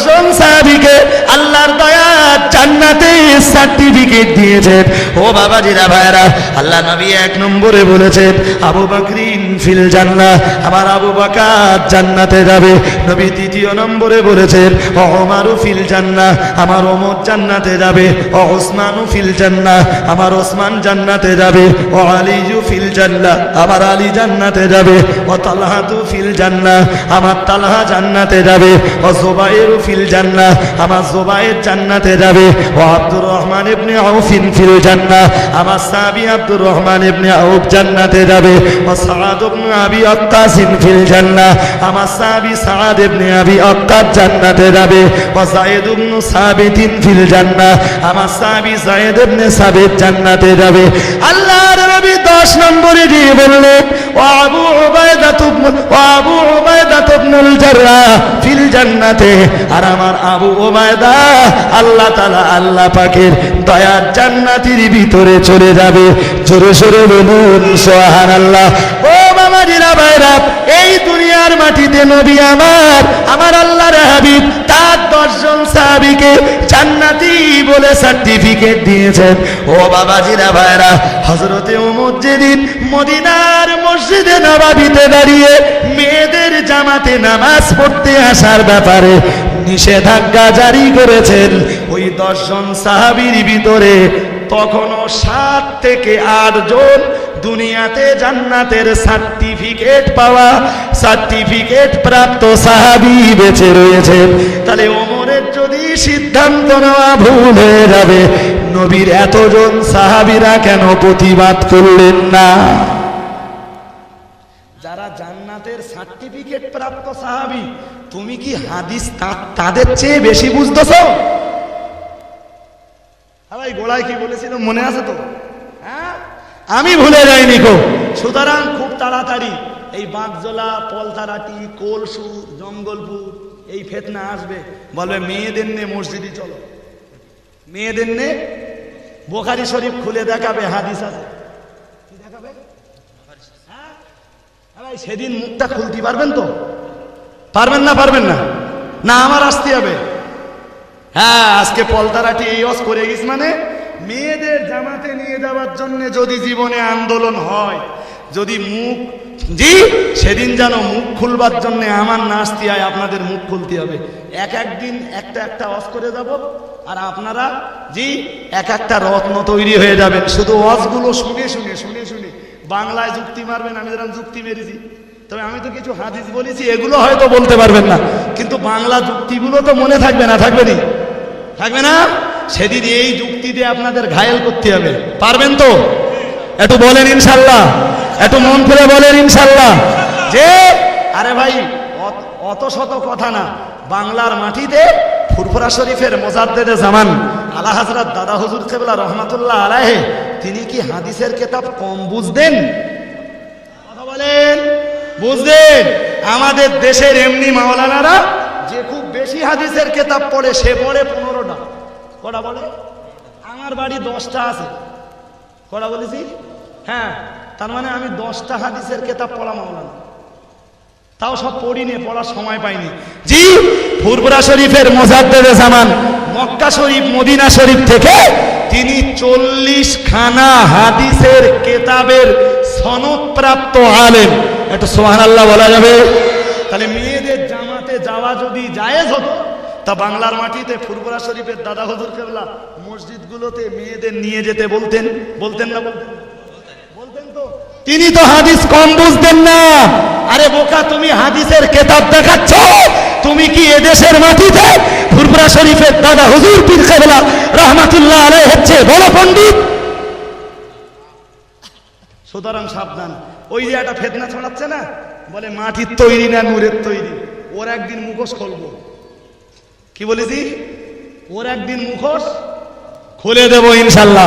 জন সাহাবীকে আল্লাহর দয়া জান্নাতে সার্টিফিকেট দিয়েছেন। ও বাবাজিরা ভাইরা, আল্লাহ নবী 1 নম্বরে বলেছেন আবু বকরিন ফিল জান্নাহ, আমার আবু বকর জান্নাতে যাবে। নবী 2 নম্বরে বলেছেন ওমরু ফিল জান্নাহ, আমার ওমর জান্নাতে যাবে। ও উসমানু ফিল জান্নাহ, আমার ওসমান জান্নাতে যাবে। ও আলীউ ফিল জান্নাহ, আমার আলী জান্নাতে যাবে। ও তালহাতু ফিল জান্নাহ, আমার তালহা জান্নাতে যাবে। ও জুবাইর ফিল জান্নাহ, আমার জুবাইর জান্নাতে যাবে। ও আব্দুর রহমান ইবনে আউফ ফিল জান্নাহ, আমার সাহাবী আব্দুর রহমান ইবনে আউফ জান্নাতে যাবে। ও সাআদ ইবনে আবি ওয়াক্কাস ফিল জান্নাহ, আমার সাহাবী সাআদ ইবনে আবি ওয়াক্কাস জান্নাতে যাবে। ও যায়েদ ইবনে সাবিত ফিল জান্নাহ, আমার সাহাবী যায়েদ ইবনে সাবিত জান্নাতে যাবে। আল্লাহর নবী 10 নম্বরে দিয়ে বললেন আবু উবাইদা ইবনুল জাররাহ ফিল জান্নাতে, আর আমার আবু উবাইদা আল্লাহ তাআলা আল্লাহ পাকের দয়ার জান্নাতের ভিতরে চলে যাবে। জোরে জোরে বলুন সুবহানাল্লাহ। ও বাবাজিরা ভাইরা, এই দুনিয়ার মাটিতে নবী আমার আল্লাহর হাবিব তার 10 জন সাহাবীকে জান্নাতি বলে সার্টিফিকেট দিয়েছেন। ও বাবাজিরা ভাইরা, হযরতে ওমর যেদিন মদিনার মসজিদে নববীতে দাঁড়িয়ে মেয়েদের জামাতে নামাজ পড়তে আসার ব্যাপারে নিষেধাজ্ঞা জারি করেছেন, ওই 10 জন সাহাবীর ভিতরে তখনও 7 থেকে 8 জন দুনিয়াতে জান্নাতের সার্টিফিকেট পাওয়া, সার্টিফিকেট প্রাপ্ত সাহাবী বেঁচে রয়েছেন। তাহলে ওমরের যদি সিদ্ধান্ত নেওয়া ভুল হয়ে যাবে, নবীর এতজন সাহাবীরা কেন প্রতিবাদ করলেন না? যারা জান্নাতের সার্টিফিকেট প্রাপ্ত সাহাবী, তুমি কি হাদিস তাদের চেয়ে বেশি বুঝতেছো? ভাই গোড়ায় কি বলেছিল মনে আছে তো? হ্যাঁ, আমি ভুলে যাইনি গো। সুতরাং খুব তাড়াতাড়ি এই বাগজোলা, পলতারাটি, কোলসুর, জঙ্গলপুর এই ফেতনা আসবে, বলবে মেয়েদের নে মসজিদে চলো, মেয়েদের নে বুখারী শরীফ খুলে দেখাবে, হাদিস আছে। কি দেখাবে? হ্যাঁ ভাই, সেদিন মুখটা খুলতে পারবেন তো? পারবেন না? পারবেন না? না আমার আসতে হবে? হ্যাঁ, আজকে পলতারাটি এই ওয়াজ করে গেছ, মানে মেয়েদের জামাতে নিয়ে যাওয়ার জন্য যদি জীবনে আন্দোলন হয়, যদি মুখ সেদিন যেন মুখ খুলবার জন্য আমার না আসতে হয়, আপনাদের মুখ খুলতে হবে। একদিন একটা ওয়াজ করে যাব, আর আপনারা এক একটা রত্ন তৈরি হয়ে যাবেন। শুধু ওয়াজগুলো শুনে শুনে শুনে শুনে বাংলায় যুক্তি মারবেন। আমি যেরকম যুক্তি মেরেছি, তবে আমি তো কিছু হাদিস বলেছি, এগুলো হয়তো বলতে পারবেন না, কিন্তু বাংলা যুক্তিগুলো তো মনে থাকবে না? থাকবে না? থাকবে না? সেদিন এই যুক্তি দিয়ে আপনাদের ঘায়েল করতে হবে। পারবেন তো? একটু বলেন ইনশাল্লাহ, একটু মন খুলে বলেন ইনশাল্লাহ। যে আরে ভাই, অত শত কথা না, বাংলার মাটিতে ফুরফুরা শরীফের মুজাদ্দেদে জামান আলা হযরত দাদা হুজুর কেবলা রহমাতুল্লাহ আলাইহি, তিনি কি হাদিসের কিতাব কম বুঝতেন? কথা বলেন, বুঝতেন? আমাদের দেশের এমনি মাওলানারা যে খুব বেশি হাদিসের কিতাব পড়ে, সে পড়ে 15টা। কটা বলে? আমার বাড়ি 10টা আছে। কটা বলেছি? হ্যাঁ, তার মানে আমি 10টা হাদিসের কিতাব পড়া মাওলানা, তাও সব পড়িনি, পড়ার সময় পাইনি। ফুরফুরা শরীফের মুজাদ্দেদে জামান মক্কা শরীফ, মদিনা শরীফ থেকে তিনি 40 খানা হাদিসের কিতাবের সনদপ্রাপ্ত আলেম। একটু সুবহানাল্লাহ বলা যাবে? তাহলে মেয়েদের জামাতে যাওয়া যদি জায়েজ হতো, তা বাংলার মাটিতে ফুরফুরা শরীফের দাদা হুজুর কেবলা মসজিদগুলোতে মেয়েদের নিয়ে যেতে বলতেন? বলতেন না? বলতেন তো? তিনি তো হাদিস কম বুঝতেন না। আরে বোকা, তুমি হাদিসের কিতাব দেখাচ্ছ, তুমি কি এদেশের মাটিতে ফুরফুরা শরীফের দাদা হুজুর পীর কেবলা রহমাতুল্লাহ আলাইহি হচ্ছে বড় পণ্ডিত? সুতরাং সাবধান। ওই যে একটা ফেতনা ছড়াচ্ছে না, বলে মাটির তৈরি না নূরের তৈরি। ওর একদিন মুখোশ খুলবো। কি বলেছি? ওর একদিন মুখোশ খুলে দেবো ইনশাল্লাহ।